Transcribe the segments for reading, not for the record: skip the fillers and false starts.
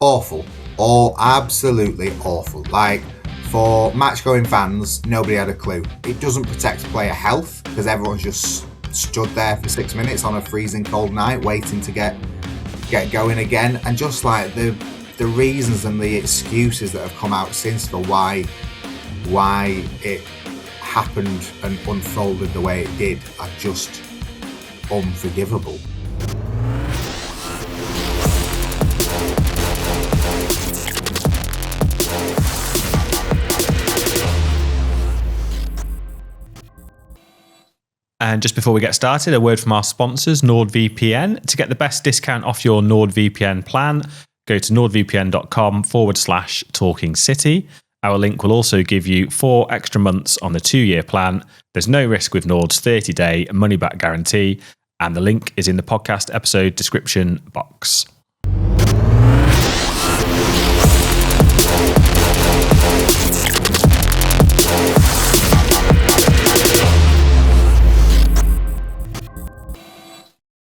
Awful. All absolutely awful. Like, for match-going fans, nobody had a clue. It doesn't protect player health because everyone's just stood there for 6 minutes on a freezing cold night waiting to get going again. And just like the reasons and the excuses that have come out since for why it happened and unfolded the way it did are just unforgivable. And just before we get started, a word from our sponsors, NordVPN. To get the best discount off your NordVPN plan, go to nordvpn.com/Talking City. Our link will also give you 4 extra months on the 2-year plan. There's no risk with Nord's 30-day money-back guarantee, and the link is in the podcast episode description box.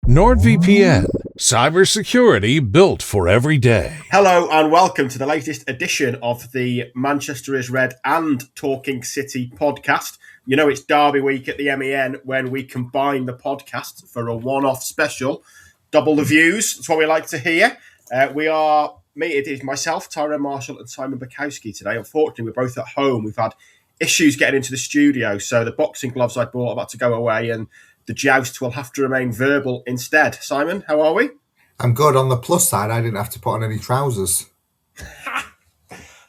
NordVPN, cybersecurity built for every day. Hello and welcome to the latest edition of the Manchester is Red and Talking City podcast. You know, it's Derby week at the MEN when we combine the podcasts for a one-off special. Double the views, that's what we like to hear. It is myself, Tyrone Marshall and Simon Bajkowski today. Unfortunately, we're both at home. We've had issues getting into the studio, so the boxing gloves I bought are about to go away and the joust will have to remain verbal instead. Simon, how are we? I'm good. On the plus side, I didn't have to put on any trousers.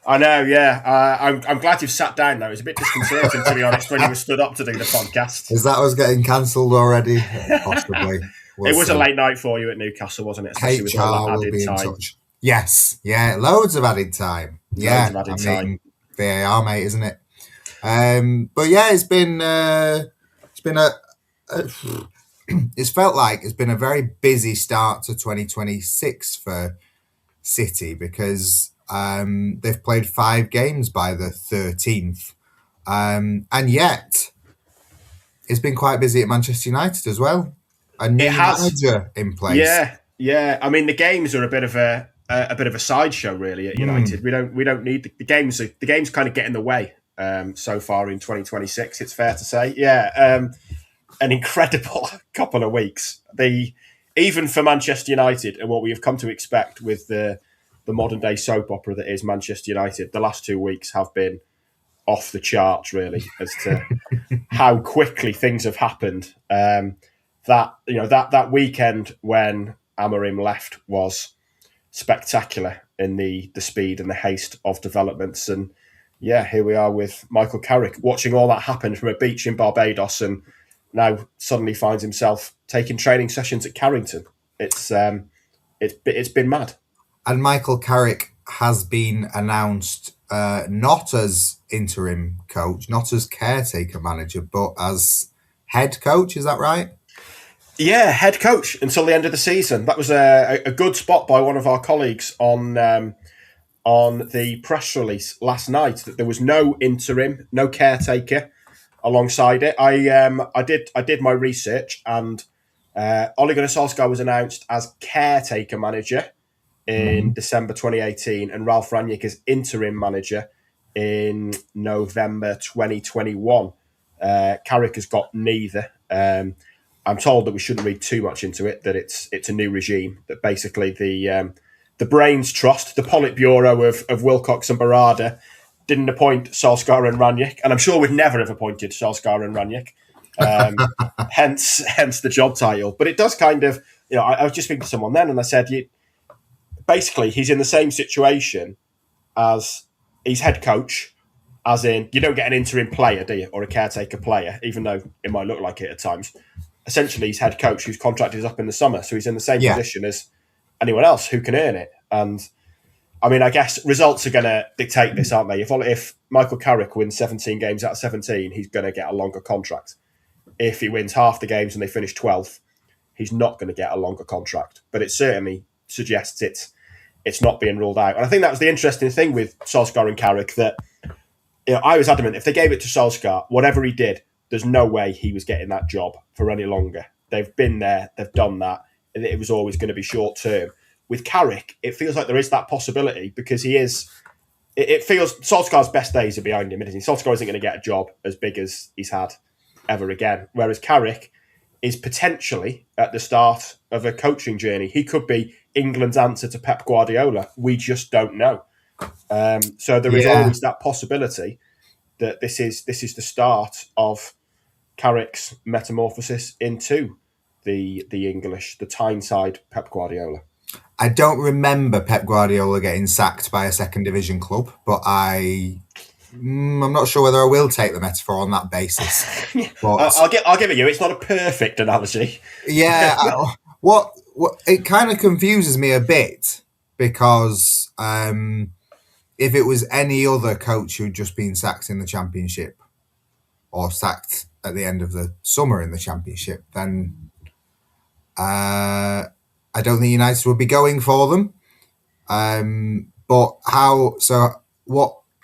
I know, yeah. I'm glad you've sat down, though. It was a bit disconcerting, to be honest, when you were stood up to do the podcast. Is that us getting cancelled already? Possibly. It was a late night for you at Newcastle, wasn't it? Especially with all that added time. Touch. Yes, yeah, loads of added time. Yeah, time. VAR, mate, isn't it? But yeah, it's been it's felt like it's been a very busy start to 2026 for City because they've played 5 games by the 13th. And yet it's been quite busy at Manchester United as well. A new manager in place. Yeah. I mean, the games are a bit of a sideshow, really, at United. We don't need the games. The games kind of get in the way so far in 2026. It's fair to say. Yeah. An incredible couple of weeks. Even for Manchester United and what we have come to expect with the modern day soap opera that is Manchester United, the last 2 weeks have been off the charts, really, as to how quickly things have happened. That weekend when Amorim left was spectacular in the speed and the haste of developments. And yeah, here we are with Michael Carrick watching all that happen from a beach in Barbados, and now suddenly finds himself taking training sessions at Carrington. It's been mad. And Michael Carrick has been announced not as interim coach, not as caretaker manager, but as head coach. Is that right? Yeah, head coach until the end of the season. That was a good spot by one of our colleagues on the press release last night, that there was no interim, no caretaker alongside it. I did my research, and Ole Gunnar Solskjaer was announced as caretaker manager in December 2018 and Ralf Rangnick as interim manager in November 2021. Carrick has got neither. I'm told that we shouldn't read too much into it, that it's a new regime, that basically the brains trust, the Politburo of Wilcox and Barada, didn't appoint Solskjaer and Rangnick, and I'm sure we'd never have appointed Solskjaer and Rangnick, hence the job title. But it does kind of, I was just speaking to someone then, and I said, basically, he's in the same situation as he's head coach, as in, you don't get an interim player, do you, or a caretaker player, even though it might look like it at times. Essentially, he's head coach whose contract is up in the summer, so he's in the same position as anyone else who can earn it. And I mean, I guess results are going to dictate this, aren't they? If Michael Carrick wins 17 games out of 17, he's going to get a longer contract. If he wins half the games and they finish 12th, he's not going to get a longer contract. But it certainly suggests it's not being ruled out. And I think that was the interesting thing with Solskjaer and Carrick, that I was adamant if they gave it to Solskjaer, whatever he did, there's no way he was getting that job for any longer. They've been there, they've done that, and it was always going to be short term. with Carrick, it feels like there is that possibility because he is. It feels Solskjaer's best days are behind him, isn't he? Solskjaer isn't going to get a job as big as he's had ever again. Whereas Carrick is potentially at the start of a coaching journey. He could be England's answer to Pep Guardiola. We just don't know. So there is always that possibility that this is the start of Carrick's metamorphosis into the English, the Tyneside Pep Guardiola. I don't remember Pep Guardiola getting sacked by a second division club, but I'm not sure whether I will take the metaphor on that basis. But I'll give it you. It's not a perfect analogy. Yeah, what it kind of confuses me a bit because if it was any other coach who'd just been sacked in the Championship or sacked at the end of the summer in the Championship, then I don't think United would be going for them. But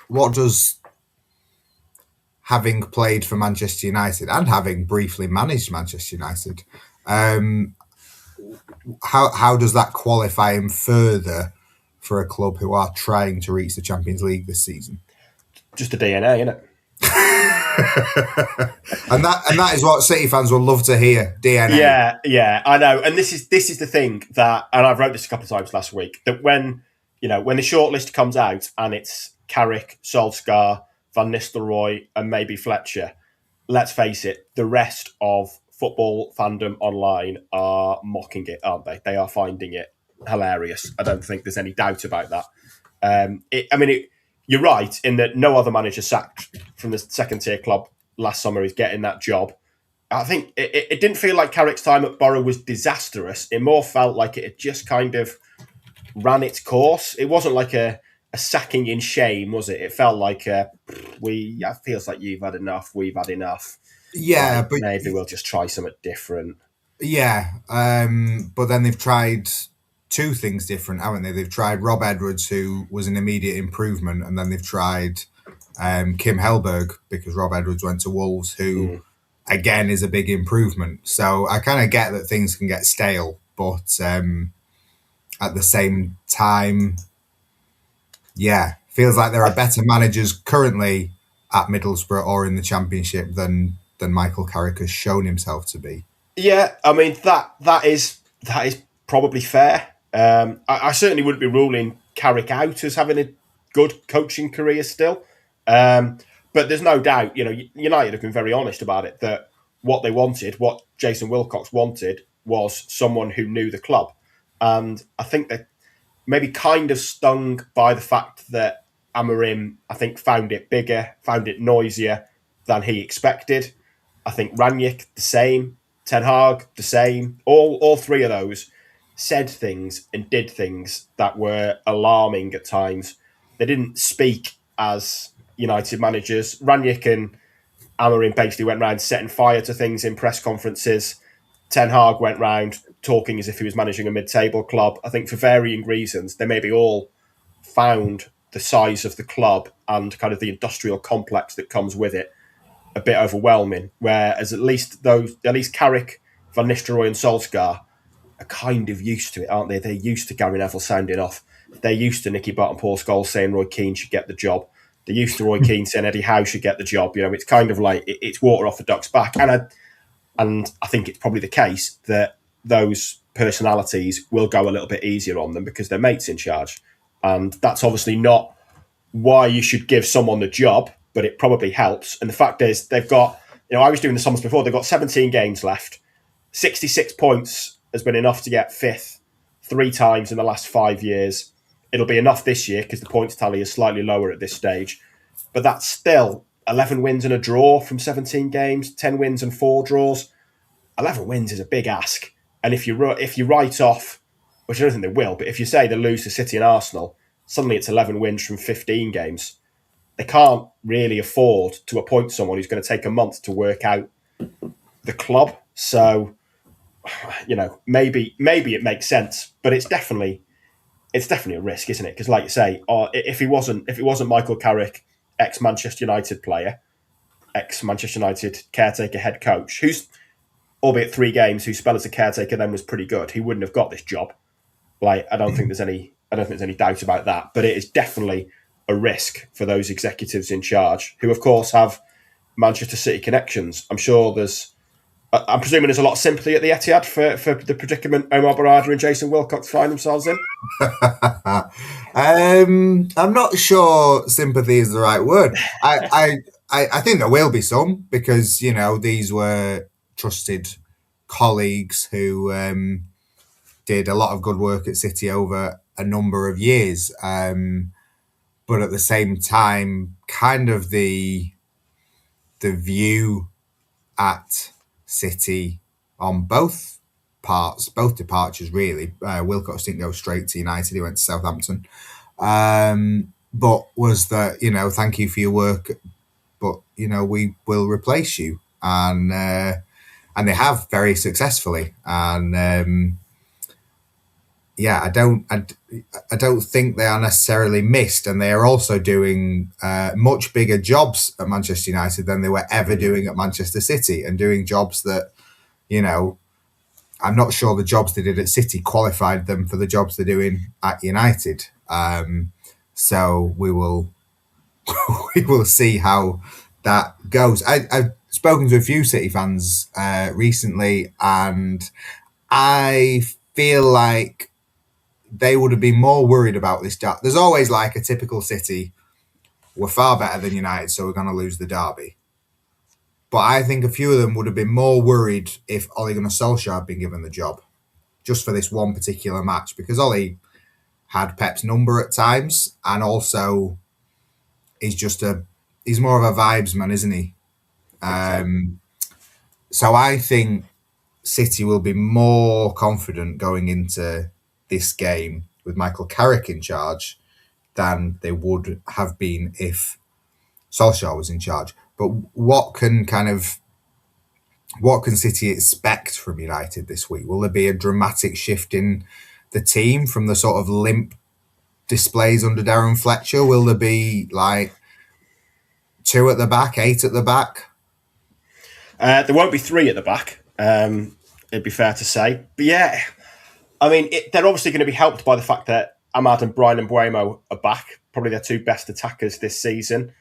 what does having played for Manchester United and having briefly managed Manchester United, how does that qualify him further for a club who are trying to reach the Champions League this season? Just a DNA, isn't it? and that is what City fans will love to hear. DNA. Yeah, I know. And this is the thing that, and I've wrote this a couple of times last week, that when the shortlist comes out and it's Carrick, Solskjaer, Van Nistelrooy, and maybe Fletcher, let's face it, the rest of football fandom online are mocking it, aren't they? They are finding it hilarious. I don't think there's any doubt about that. You're right in that no other manager sacked from the second tier club last summer is getting that job. I think it didn't feel like Carrick's time at Borough was disastrous. It more felt like it had just kind of ran its course. It wasn't like a sacking in shame, was it? It felt like it feels like you've had enough, we've had enough. Yeah, but maybe we'll just try something different. Yeah, but then they've tried two things different, haven't they? They've tried Rob Edwards, who was an immediate improvement, and then they've tried Kim Hellberg, because Rob Edwards went to Wolves, who again is a big improvement. So I kind of get that things can get stale, but at the same time, feels like there are better managers currently at Middlesbrough or in the Championship than Michael Carrick has shown himself to be. Yeah, I mean that is probably fair. I certainly wouldn't be ruling Carrick out as having a good coaching career still. But there's no doubt, United have been very honest about it, that what they wanted, what Jason Wilcox wanted, was someone who knew the club. And I think they maybe kind of stung by the fact that Amorim, I think, found it bigger, found it noisier than he expected. I think Rangnick, the same. Ten Hag, the same. All three of those said things and did things that were alarming at times. They didn't speak as United managers. Rangnick and Amorim basically went around setting fire to things in press conferences. Ten Hag went round talking as if he was managing a mid-table club. I think for varying reasons, they maybe all found the size of the club and kind of the industrial complex that comes with it a bit overwhelming. Whereas at least Carrick, Van Nistelrooy and Solskjaer are kind of used to it, aren't they? They're used to Gary Neville sounding off. They're used to Nicky Butt and Paul Scholes saying Roy Keane should get the job. They're used to Roy Keane saying Eddie Howe should get the job. It's kind of like it's water off a duck's back. And I think it's probably the case that those personalities will go a little bit easier on them because their mate's in charge. And that's obviously not why you should give someone the job, but it probably helps. And the fact is, they've got, I was doing the sums before, they've got 17 games left. 66 points has been enough to get fifth 3 times in the last 5 years. It'll be enough this year because the points tally is slightly lower at this stage. But that's still 11 wins and a draw from 17 games, 10 wins and 4 draws. 11 wins is a big ask. And if you write off, which I don't think they will, but if you say they lose to City and Arsenal, suddenly it's 11 wins from 15 games. They can't really afford to appoint someone who's going to take a month to work out the club. So, maybe it makes sense, but it's definitely a risk, isn't it? Because, like you say, if it wasn't Michael Carrick, ex-Manchester United player, ex-Manchester United caretaker head coach, who's, albeit 3 games, whose spell as a caretaker then was pretty good, he wouldn't have got this job. Like, I don't think there's any doubt about that. But it is definitely a risk for those executives in charge, who of course have Manchester City connections. I'm presuming there's a lot of sympathy at the Etihad for the predicament Omar Barada and Jason Wilcox find themselves in. I'm not sure sympathy is the right word. I think there will be some, because these were trusted colleagues who did a lot of good work at City over a number of years. But at the same time, kind of the view at City on both departures, really. Wilcox didn't go straight to United; he went to Southampton. But was that, thank you for your work, but we will replace you, and they have very successfully. And I don't think they are necessarily missed, and they are also doing much bigger jobs at Manchester United than they were ever doing at Manchester City, and doing jobs that, I'm not sure the jobs they did at City qualified them for the jobs they're doing at United. So we will see how that goes. I've spoken to a few City fans recently, and I feel like they would have been more worried about this. There's always like a typical City, we're far better than United, so we're going to lose the derby. But I think a few of them would have been more worried if Ole Gunnar Solskjaer had been given the job, just for this one particular match, because Ole had Pep's number at times, and also he's more of a vibesman, isn't he? So I think City will be more confident going into this game with Michael Carrick in charge than they would have been if Solskjaer was in charge. But what can City expect from United this week? Will there be a dramatic shift in the team from the sort of limp displays under Darren Fletcher? Will there be like 2 at the back, 8 at the back? There won't be 3 at the back. It'd be fair to say. But yeah, I mean, they're obviously going to be helped by the fact that Ahmad and Brian Mbeumo are back, probably their 2 best attackers this season.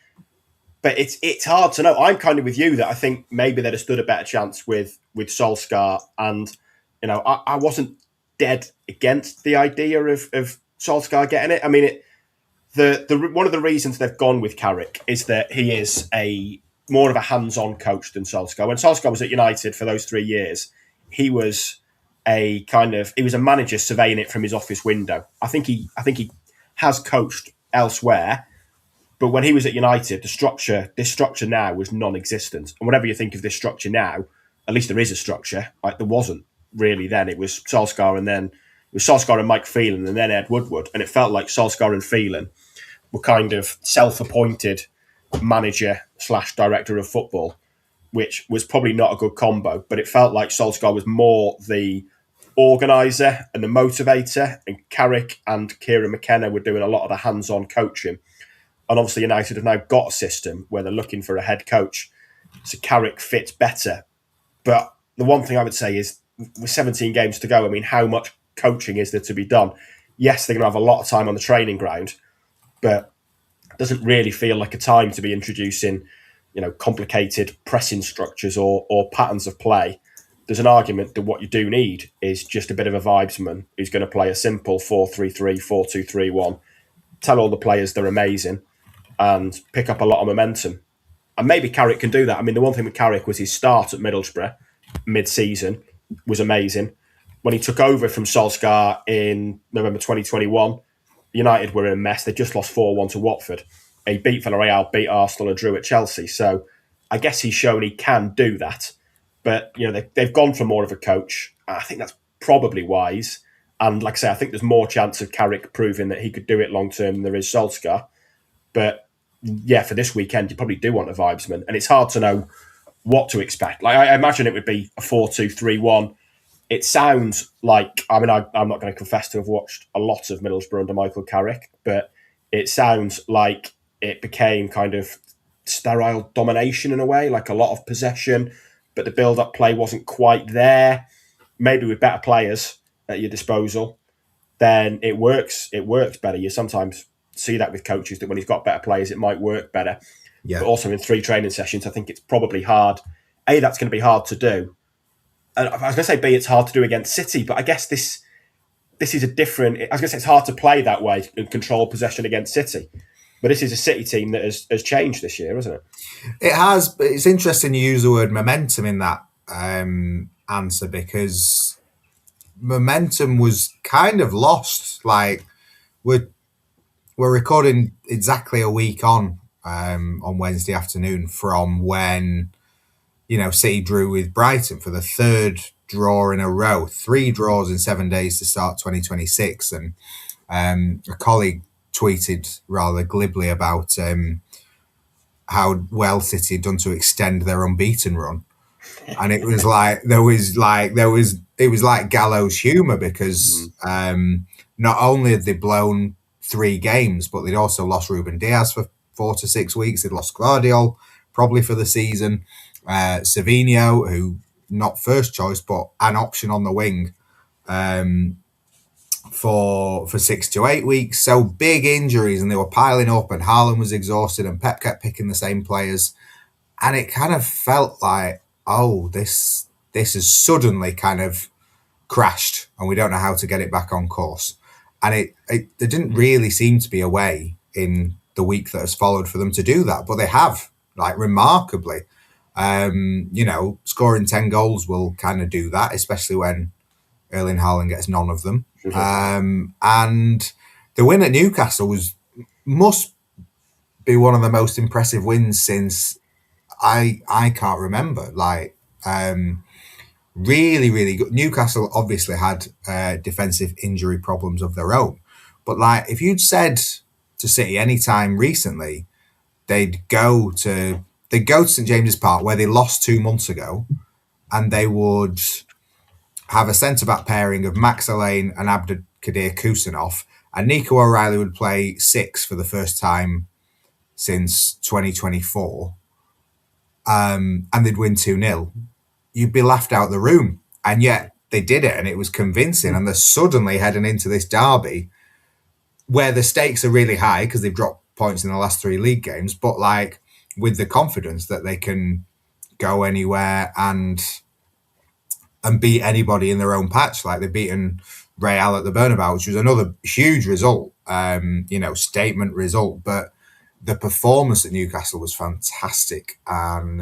But it's hard to know. I'm kind of with you that I think maybe they'd have stood a better chance with Solskjaer. And, I wasn't dead against the idea of Solskjaer getting it. I mean, one of the reasons they've gone with Carrick is that he is more of a hands-on coach than Solskjaer. When Solskjaer was at United for those 3 years, he was a manager surveying it from his office window. I think he has coached elsewhere, but when he was at United, this structure now was non-existent. And whatever you think of this structure now, at least there is a structure. Like, there wasn't really then. It was Solskjaer, and then it was Solskjaer and Mike Phelan, and then Ed Woodward. And it felt like Solskjaer and Phelan were kind of self-appointed manager/director of football, which was probably not a good combo. But it felt like Solskjaer was more the organiser and the motivator, and Carrick and Kieran McKenna were doing a lot of the hands-on coaching. And obviously United have now got a system where they're looking for a head coach, so Carrick fits better. But the one thing I would say is, with 17 games to go, I mean, how much coaching is there to be done? Yes, they're going to have a lot of time on the training ground, but it doesn't really feel like a time to be introducing, complicated pressing structures or patterns of play. There's an argument that what you do need is just a bit of a vibesman who's going to play a simple 4-3-3, 4-2-3-1, tell all the players they're amazing, and pick up a lot of momentum. And maybe Carrick can do that. I mean, the one thing with Carrick was his start at Middlesbrough mid-season was amazing. When he took over from Solskjaer in November 2021, United were in a mess. They just lost 4-1 to Watford. He beat Villarreal, beat Arsenal, and drew at Chelsea. So I guess he's shown he can do that. But, they've gone for more of a coach. I think that's probably wise. And like I say, I think there's more chance of Carrick proving that he could do it long-term than there is Solskjaer. But yeah, for this weekend, you probably do want a vibesman. And it's hard to know what to expect. Like, I imagine it would be a 4-2-3-1. It sounds like, I'm not going to confess to have watched a lot of Middlesbrough under Michael Carrick, but it sounds like it became kind of sterile domination in a way, like a lot of possession, but the build-up play wasn't quite there. Maybe with better players at your disposal, then it works. It works better. You sometimes see that with coaches, that when he's got better players, it might work better. Yeah. But also in 3 training sessions, I think it's probably hard. A, that's going to be hard to do. And I was going to say B, it's hard to do against City, but I guess this is a different. I was going to say it's hard to play that way and control possession against City. But this is a City team that has changed this year, hasn't it? It has, but it's interesting you use the word momentum in that answer, because momentum was kind of lost. Like, we're recording exactly a week on Wednesday afternoon from when, City drew with Brighton for the 3rd draw in a row, 3 draws in 7 days to start 2026. And a colleague tweeted rather glibly about how well City had done to extend their unbeaten run. And it was it was like gallows humour, because not only had they blown 3 games, but they'd also lost Ruben Diaz for 4 to 6 weeks. They'd lost Guardiola probably for the season. Savinho, who not first choice, but an option on the wing for 6 to 8 weeks. So big injuries, and they were piling up, and Haaland was exhausted, and Pep kept picking the same players. And it kind of felt like, oh, this has suddenly kind of crashed, and we don't know how to get it back on course. And there didn't really seem to be a way in the week that has followed for them to do that, but they have, like, remarkably. Scoring 10 goals will kind of do that, especially when Erling Haaland gets none of them. And the win at Newcastle must be one of the most impressive wins since I can't remember. Like, really, really good. Newcastle obviously had defensive injury problems of their own, but like, if you'd said to City any time recently they'd go to St James's Park, where they lost 2 months ago, and they would have a centre-back pairing of Max Allain and Abdelkader Kusanov, and Nico O'Reilly would play 6 for the first time since 2024, and they'd win 2-0, you'd be laughed out the room. And yet they did it, and it was convincing, and they're suddenly heading into this derby where the stakes are really high because they've dropped points in the last 3 league games, but like, with the confidence that they can go anywhere and beat anybody in their own patch. Like, they've beaten Real at the Bernabeu, which was another huge result, statement result. But the performance at Newcastle was fantastic, and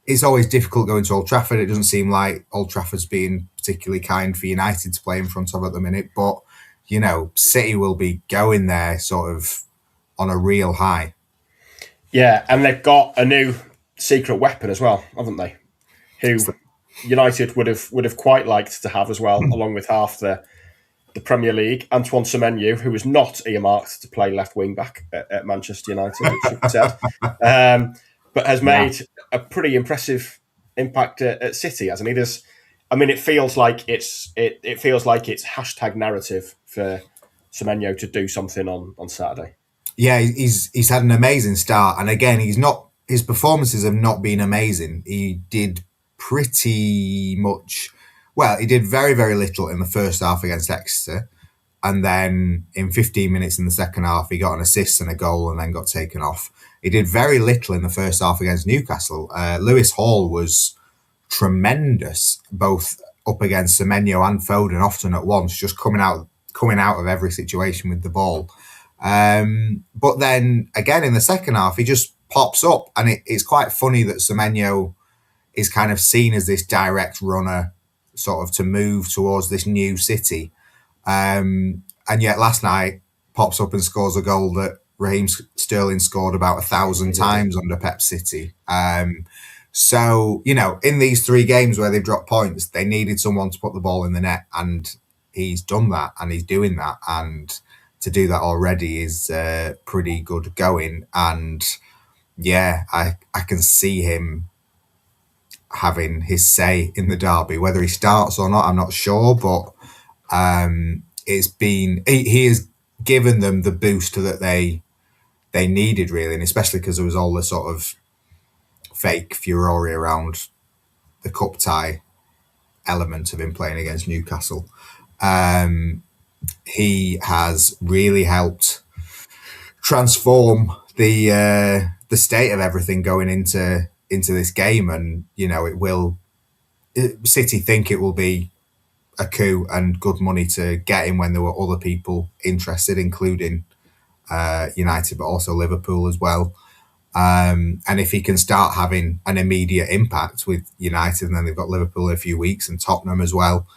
it's always difficult going to Old Trafford. It doesn't seem like Old Trafford's being particularly kind for United to play in front of at the minute, but City will be going there sort of on a real high. Yeah, and they've got a new secret weapon as well, haven't they? Who United would have quite liked to have as well, along with half the Premier League. Antoine Semenyo, who was not earmarked to play left wing back at Manchester United, it should be said, but has made a pretty impressive impact at City, hasn't he? It feels like it's hashtag narrative for Semenyo to do something on Saturday. Yeah, he's had an amazing start, and again, his performances have not been amazing. He did pretty much well. He did very, very little in the first half against Exeter, and then in 15 minutes in the second half, he got an assist and a goal, and then got taken off. He did very little in the first half against Newcastle. Lewis Hall was tremendous, both up against Semenyo and Foden, often at once, just coming out of every situation with the ball. But then again in the second half, he just pops up, and it's quite funny that Semenyo is kind of seen as this direct runner, sort of to move towards this new City, and yet last night pops up and scores a goal that Raheem Sterling scored about 1,000 times under Pep City. So in these 3 games where they've dropped points, they needed someone to put the ball in the net, and he's done that, and he's doing that, and to do that already is pretty good going. And yeah, I can see him having his say in the derby. Whether he starts or not, I'm not sure, but he has given them the boost that they needed, really, and especially because there was all the sort of fake furore around the cup tie element of him playing against Newcastle. He has really helped transform the state of everything going into this game, and City think it will be a coup and good money to get him when there were other people interested, including United, but also Liverpool as well. And if he can start having an immediate impact with United, and then they've got Liverpool in a few weeks and Tottenham as well,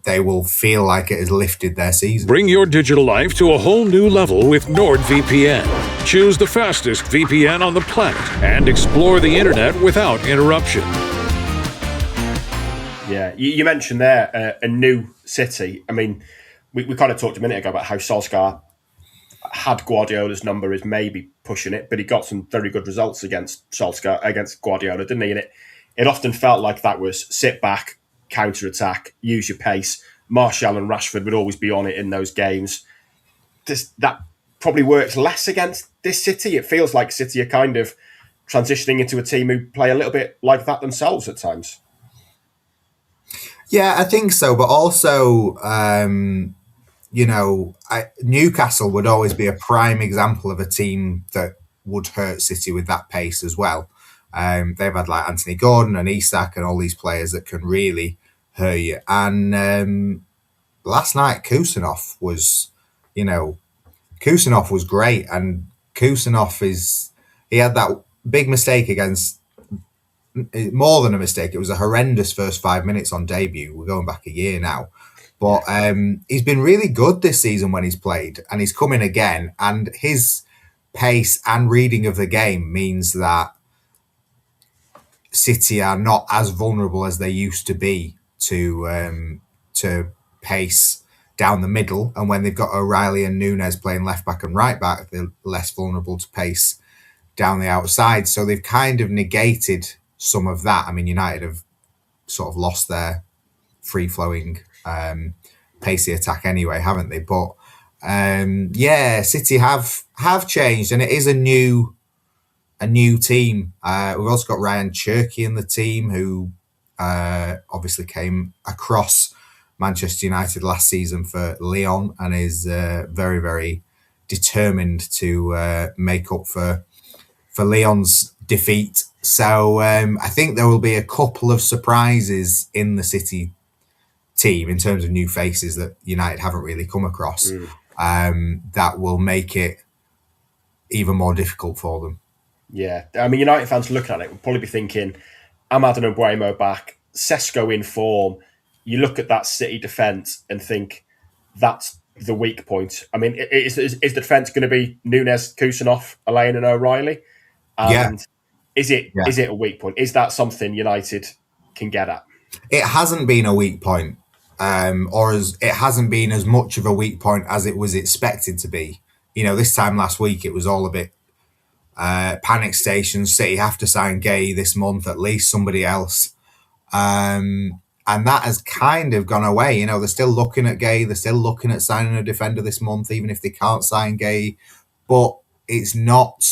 they will feel like it has lifted their season. Bring your digital life to a whole new level with NordVPN. Choose the fastest VPN on the planet and explore the internet without interruption. Yeah, you mentioned there a new City. I mean, we kind of talked a minute ago about how Solskjaer had Guardiola's number, is maybe pushing it, but he got some very good results against Guardiola, didn't he? And it often felt like that was sit back, counter-attack, use your pace. Marshall and Rashford would always be on it in those games. That probably works less against this City. It feels like City are kind of transitioning into a team who play a little bit like that themselves at times. Yeah, I think so. But also, Newcastle would always be a prime example of a team that would hurt City with that pace as well. They've had like Anthony Gordon and Isak and all these players that can really hurt you. And last night, Kusanov was great. And Kusanov he had that big mistake against, more than a mistake. It was a horrendous first 5 minutes on debut. We're going back a year now. But he's been really good this season when he's played, and he's coming again. And his pace and reading of the game means that City are not as vulnerable as they used to be to pace down the middle. And when they've got O'Reilly and Nunes playing left back and right back, they're less vulnerable to pace down the outside. So they've kind of negated some of that. I mean, United have sort of lost their free-flowing, pacey attack anyway, haven't they? But City have changed, and it is a new team. We've also got Ryan Cherky in the team, who obviously came across Manchester United last season for Lyon and is very, very determined to make up for Lyon's defeat. So I think there will be a couple of surprises in the City team in terms of new faces that United haven't really come across, that will make it even more difficult for them. Yeah, I mean, United fans looking at it will probably be thinking, Amad and Mbeumo back, Sesko in form. You look at that City defence and think that's the weak point. I mean, is the defence going to be Nunes, Kusanov, Elaine and O'Reilly? And is it a weak point? Is that something United can get at? It hasn't been a weak point, it hasn't been as much of a weak point as it was expected to be. This time last week, it was all a bit panic station. City have to sign Gay this month, at least somebody else. And that has kind of gone away. They're still looking at Gay. They're still looking at signing a defender this month, even if they can't sign Gay. But it's not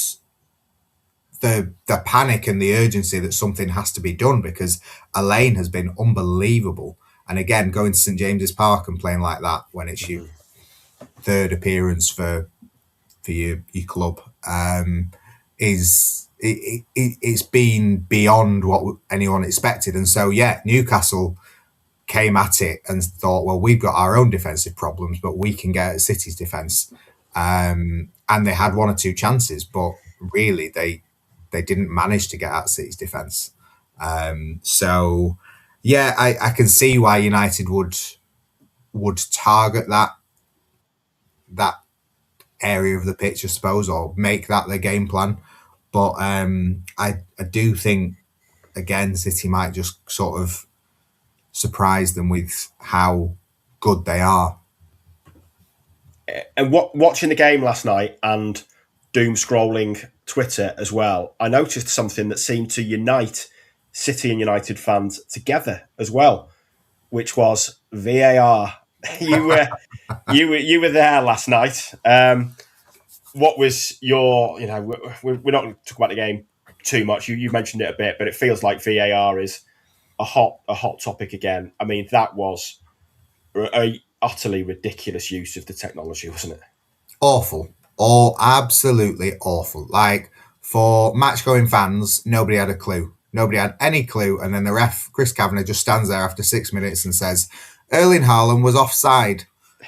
the panic and the urgency that something has to be done, because Elaine has been unbelievable. And again, going to St James's Park and playing like that when it's your third appearance for your club it's been beyond what anyone expected. And so, Newcastle came at it and thought, well, we've got our own defensive problems, but we can get at City's defence. And they had one or two chances, but really they didn't manage to get at City's defence. I can see why United would target that area of the pitch, I suppose, or make that their game plan. But I do think, again, City might just sort of surprise them with how good they are. And watching the game last night and doom scrolling Twitter as well, I noticed something that seemed to unite City and United fans together as well, which was VAR. You were there last night. What was your? We're not going to talk about the game too much. You mentioned it a bit, but it feels like VAR is a hot topic again. I mean, that was a utterly ridiculous use of the technology, wasn't it? Awful. All absolutely awful. Like, for match going fans, nobody had a clue. Nobody had any clue. And then the ref, Chris Kavanagh, just stands there after 6 minutes and says, Erling Haaland was offside.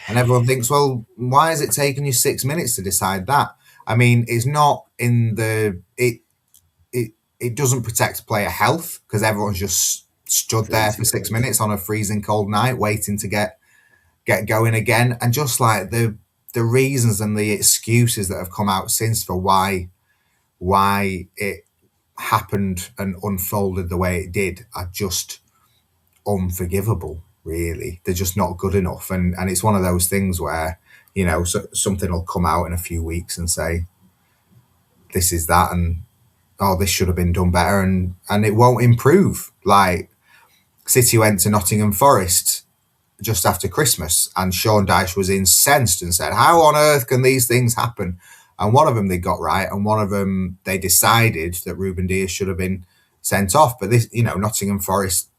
And everyone thinks, well, why is it taking you 6 minutes to decide that? I mean, it's not in the it doesn't protect player health because everyone's just stood there for 6 minutes on a freezing cold night waiting to get going again. And just like the reasons and the excuses that have come out since for why it happened and unfolded the way it did are just unforgivable, really. They're just not good enough. And it's one of those things where, something will come out in a few weeks and say, this is that, and this should have been done better, and it won't improve. Like, City went to Nottingham Forest just after Christmas, and Sean Dyche was incensed and said, how on earth can these things happen? And one of them they got right, and one of them they decided that Ruben Dias should have been sent off. But this, Nottingham Forest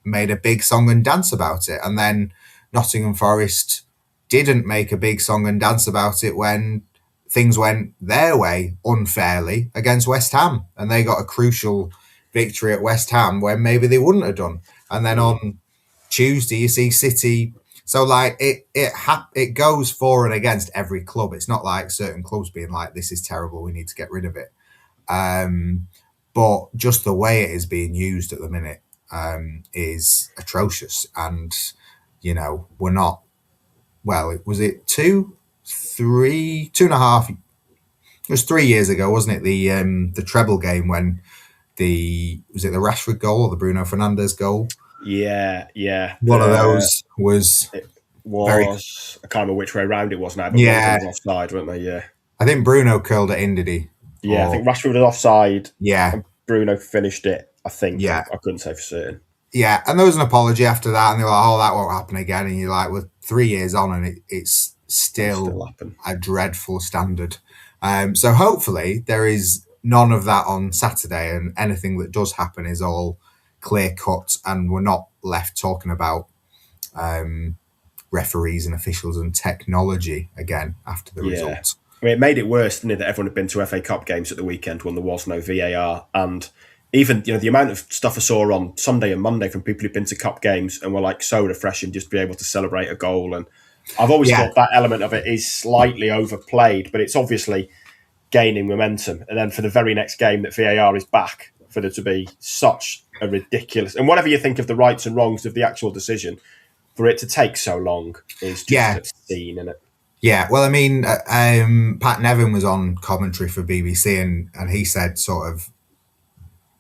made a big song and dance about it, and then Nottingham Forest didn't make a big song and dance about it when things went their way unfairly against West Ham, and they got a crucial victory at West Ham when maybe they wouldn't have done. And then on Tuesday, you see City. So like it goes for and against every club. It's not like certain clubs being like, this is terrible, we need to get rid of it. But just the way it is being used at the minute is atrocious. And, we're not, well, was it 2.5? It was 3 years ago, wasn't it? The treble game when was it the Rashford goal or the Bruno Fernandes goal? Yeah. One of those was I can't remember which way around it was now, but yeah, one was offside, weren't they? Yeah. I think Bruno curled it in, did he? Yeah, I think Rashford was offside. Yeah. And Bruno finished it, I think. Yeah. I couldn't say for certain. Yeah, and there was an apology after that, and they were like, that won't happen again. And you're like, we're 3 years on, and it's still a dreadful standard. So hopefully there is none of that on Saturday, and anything that does happen is all clear cut, and we're not left talking about referees and officials and technology again after the result. I mean, it made it worse, didn't it, that everyone had been to FA Cup games at the weekend when there was no VAR, and even the amount of stuff I saw on Sunday and Monday from people who've been to Cup games and were like so refreshing just to be able to celebrate a goal. And I've always thought that element of it is slightly overplayed, but it's obviously gaining momentum. And then for the very next game that VAR is back, for there to be such a ridiculous, and whatever you think of the rights and wrongs of the actual decision, for it to take so long is just obscene, isn't it? Yeah, well, I mean, Pat Nevin was on commentary for BBC, and he said sort of,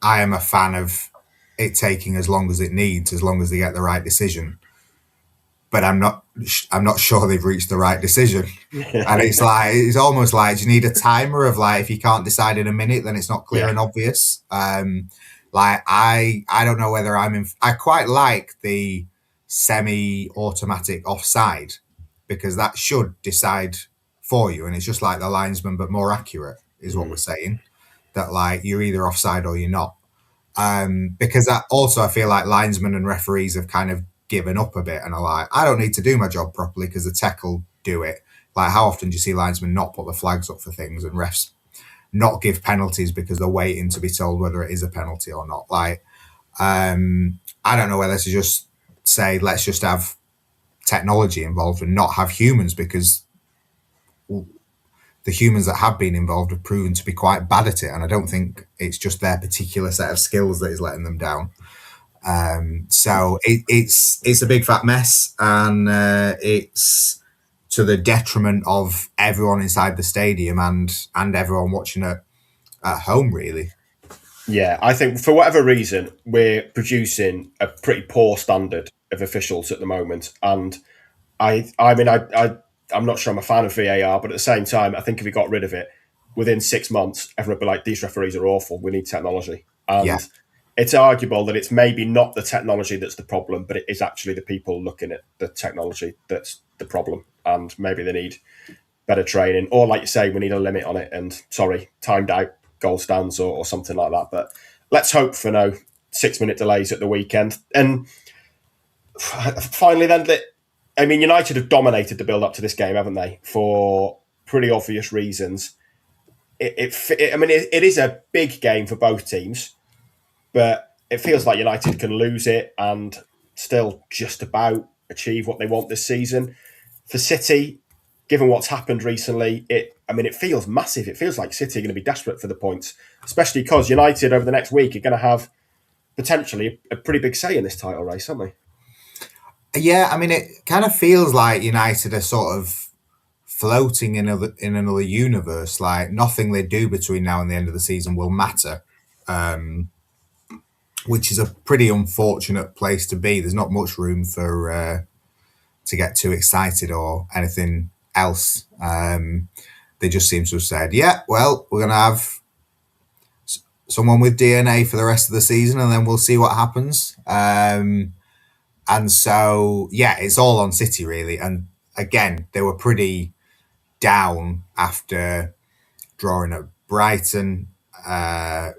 I am a fan of it taking as long as it needs, as long as they get the right decision. But I'm not sure they've reached the right decision. And it's almost like, do you need a timer of like, if you can't decide in a minute, then it's not clear and obvious. Like I don't know whether I quite like the semi-automatic offside, because that should decide for you. And it's just like the linesman, but more accurate is what we're saying. That like you're either offside or you're not. Because that also, I feel like linesmen and referees have kind of given up a bit and are like, I don't need to do my job properly because the tech will do it. Like, how often do you see linesmen not put the flags up for things and refs not give penalties because they're waiting to be told whether it is a penalty or not? Like, I don't know whether to just say, let's just have technology involved and not have humans, because the humans that have been involved have proven to be quite bad at it. And I don't think it's just their particular set of skills that is letting them down. So it's a big fat mess, and it's to the detriment of everyone inside the stadium and everyone watching it at home, really. Yeah, I think for whatever reason, we're producing a pretty poor standard of officials at the moment. And I'm not sure I'm a fan of VAR, but at the same time, I think if we got rid of it within 6 months, everyone would be like, these referees are awful. We need technology. And it's arguable that it's maybe not the technology that's the problem, but it is actually the people looking at the technology that's the problem. And maybe they need better training, or like you say, we need a limit on it. And timed out goal stands or something like that. But let's hope for no 6-minute delays at the weekend. And finally, then, United have dominated the build up to this game, haven't they? For pretty obvious reasons. It is a big game for both teams, but it feels like United can lose it and still just about achieve what they want this season. For City, given what's happened recently, it feels massive. It feels like City are going to be desperate for the points, especially because United over the next week are going to have potentially a pretty big say in this title race, aren't they? Yeah, it kind of feels like United are sort of floating in another universe. Like nothing they do between now and the end of the season will matter, which is a pretty unfortunate place to be. There's not much room for to get too excited or anything else. They just seem to have said, yeah, well, we're going to have someone with DNA for the rest of the season and then we'll see what happens. And so, yeah, it's all on City, really. And again, they were pretty down after drawing at Brighton,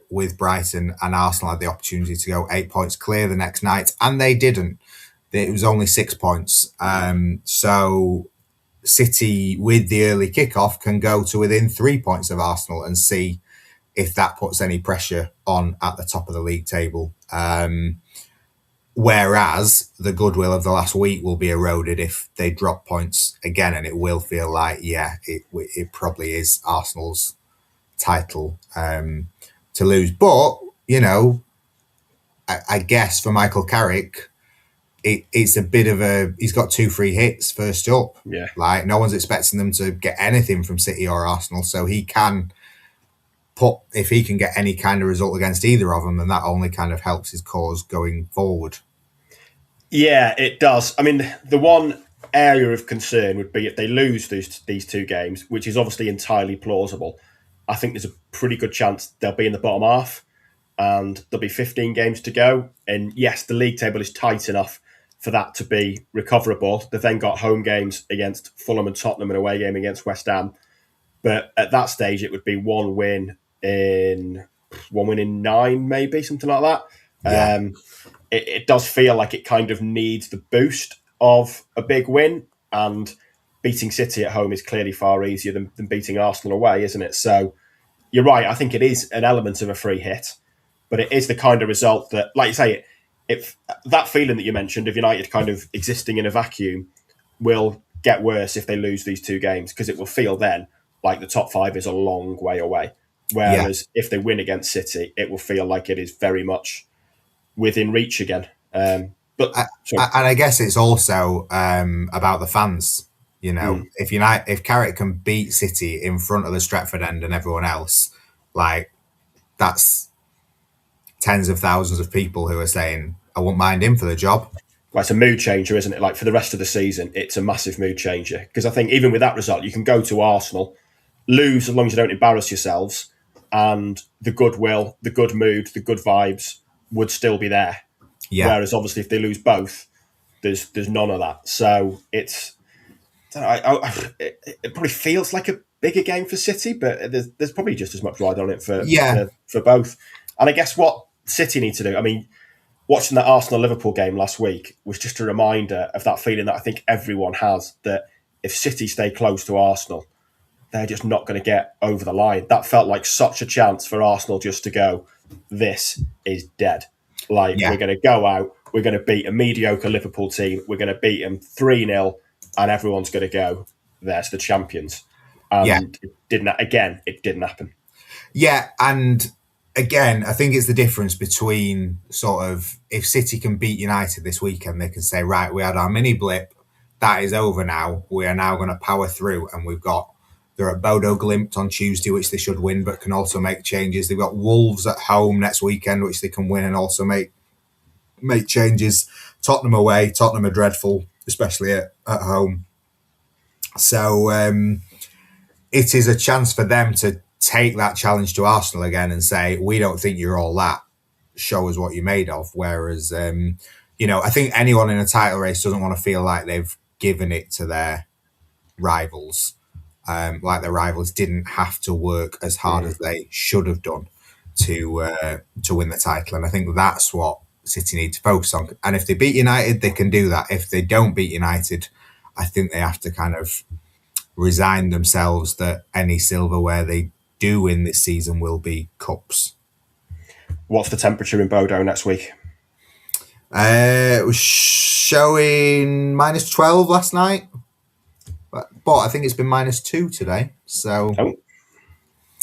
with Brighton, and Arsenal had the opportunity to go 8 points clear the next night, and they didn't. It was only 6 points. So City, with the early kickoff, can go to within 3 points of Arsenal and see if that puts any pressure on at the top of the league table. Whereas the goodwill of the last week will be eroded if they drop points again, and it will feel like, yeah, it probably is Arsenal's title to lose. But, I guess for Michael Carrick, it's a bit of he's got 2 free hits first up. Yeah. Like no one's expecting them to get anything from City or Arsenal, so he can if he can get any kind of result against either of them, then that only kind of helps his cause going forward. Yeah, it does. The one area of concern would be if they lose these 2 games, which is obviously entirely plausible. I think there's a pretty good chance they'll be in the bottom half and there'll be 15 games to go. And yes, the league table is tight enough for that to be recoverable. They've then got home games against Fulham and Tottenham and away game against West Ham. But at that stage, it would be one win in 9, maybe, something like that. Yeah. It does feel like it kind of needs the boost of a big win, and beating City at home is clearly far easier than beating Arsenal away, isn't it? So you're right. I think it is an element of a free hit, but it is the kind of result that, like you say, if that feeling that you mentioned of United kind of existing in a vacuum will get worse if they lose these 2 games, because it will feel then like the top 5 is a long way away. Whereas if they win against City, it will feel like it is very much within reach again. And I guess it's also about the fans. If Carrick can beat City in front of the Stretford end and everyone else, like that's tens of thousands of people who are saying, I wouldn't mind him for the job. Well, it's a mood changer, isn't it? Like for the rest of the season, it's a massive mood changer. Because I think even with that result, you can go to Arsenal, lose as long as you don't embarrass yourselves, and the goodwill, the good mood, the good vibes would still be there. Yeah. Whereas obviously if they lose both, there's none of that. So it probably feels like a bigger game for City, but there's probably just as much ride on it for both. And I guess what City need to do, watching that Arsenal-Liverpool game last week was just a reminder of that feeling that I think everyone has, that if City stay close to Arsenal, they're just not going to get over the line. That felt like such a chance for Arsenal just to go, this is dead. We're going to go out, we're going to beat a mediocre Liverpool team, we're going to beat them 3-0, and everyone's going to go, there's the champions. And it didn't happen. Yeah, and again, I think it's the difference between sort of, if City can beat United this weekend, they can say, right, we had our mini blip, that is over now, we are now going to power through, and they're at Bodo Glimt on Tuesday, which they should win, but can also make changes. They've got Wolves at home next weekend, which they can win and also make changes. Tottenham away. Tottenham are dreadful, especially at home. So it is a chance for them to take that challenge to Arsenal again and say, we don't think you're all that. Show us what you're made of. Whereas, I think anyone in a title race doesn't want to feel like they've given it to their rivals. Like their rivals didn't have to work as hard as they should have done. to win the title. And I think that's what City need to focus on. And if they beat United, they can do that. If they don't beat United, I think they have to kind of resign themselves that any silverware they do win this season will be cups. What's the temperature in Bodo next week? It was showing -12 last night, but I think it's been -2 today. So,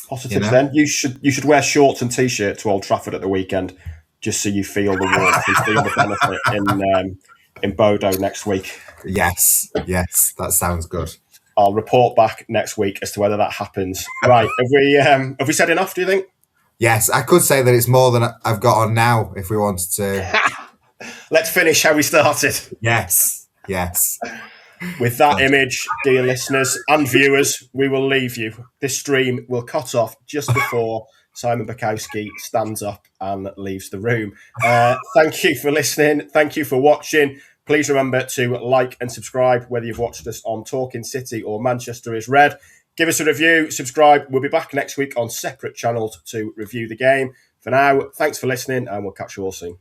positives then. You should wear shorts and t-shirt to Old Trafford at the weekend, just so you feel the warmth and feel the benefit in Bodo next week. Yes, that sounds good. I'll report back next week as to whether that happens. Right, have we said enough, do you think? Yes, I could say that it's more than I've got on now if we wanted to. Let's finish how we started. Yes. With that image, dear listeners and viewers, we will leave you. This stream will cut off just before Simon Bajkowski stands up and leaves the room. Thank you for listening. Thank you for watching. Please remember to like and subscribe, whether you've watched us on Talking City or Manchester is Red. Give us a review, subscribe. We'll be back next week on separate channels to review the game. For now, thanks for listening, and we'll catch you all soon.